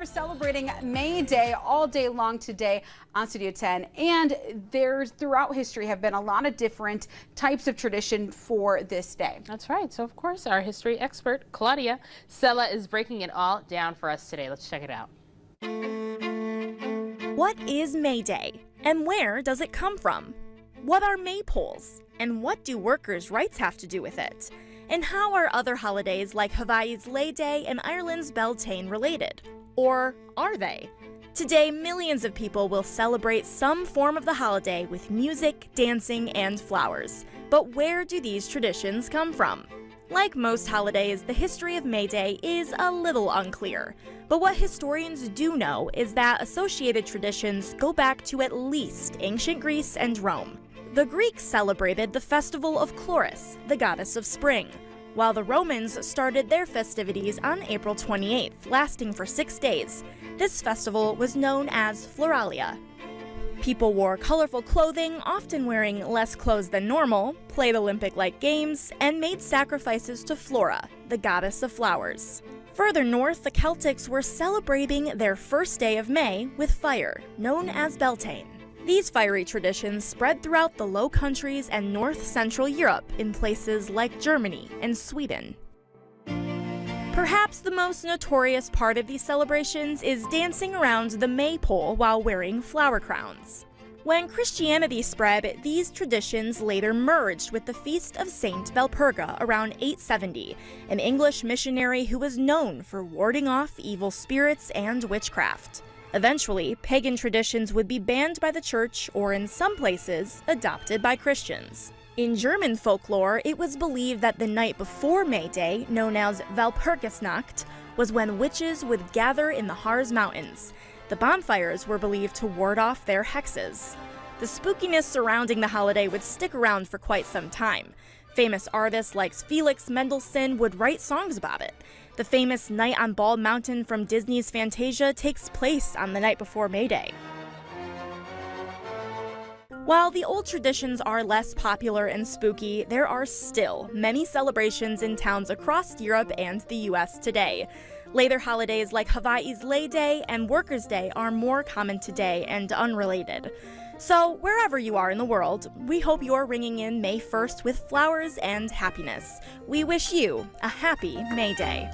We're celebrating May Day all day long today on Studio 10, and there's throughout history have been a lot of different types of tradition for this day. That's right. So of course our history expert Claudia Sella is breaking it all down for us today. Let's check it out. What is May Day and where does it come from? What are maypoles and what do workers' rights have to do with it? And how are other holidays like Hawaii's Lay Day and Ireland's Beltane related? Or are they? Today, millions of people will celebrate some form of the holiday with music, dancing, and flowers. But where do these traditions come from? Like most holidays, the history of May Day is a little unclear. But what historians do know is that associated traditions go back to at least ancient Greece and Rome. The Greeks celebrated the festival of Chloris, the goddess of spring, while the Romans started their festivities on April 28th, lasting for 6 days. This festival was known as Floralia. People wore colorful clothing, often wearing less clothes than normal, played Olympic-like games, and made sacrifices to Flora, the goddess of flowers. Further north, the Celtics were celebrating their first day of May with fire, known as Beltane. These fiery traditions spread throughout the Low Countries and north-central Europe in places like Germany and Sweden. Perhaps the most notorious part of these celebrations is dancing around the maypole while wearing flower crowns. When Christianity spread, these traditions later merged with the feast of Saint Valpurga around 870, an English missionary who was known for warding off evil spirits and witchcraft. Eventually, pagan traditions would be banned by the church or, in some places, adopted by Christians. In German folklore, it was believed that the night before May Day, known as Walpurgisnacht, was when witches would gather in the Harz Mountains. The bonfires were believed to ward off their hexes. The spookiness surrounding the holiday would stick around for quite some time. Famous artists like Felix Mendelssohn would write songs about it. The famous Night on Bald Mountain from Disney's Fantasia takes place on the night before May Day. While the old traditions are less popular and spooky, there are still many celebrations in towns across Europe and the US today. Later holidays like Hawaii's Lay Day and Workers' Day are more common today and unrelated. So, wherever you are in the world, we hope you're ringing in May 1st with flowers and happiness. We wish you a happy May Day.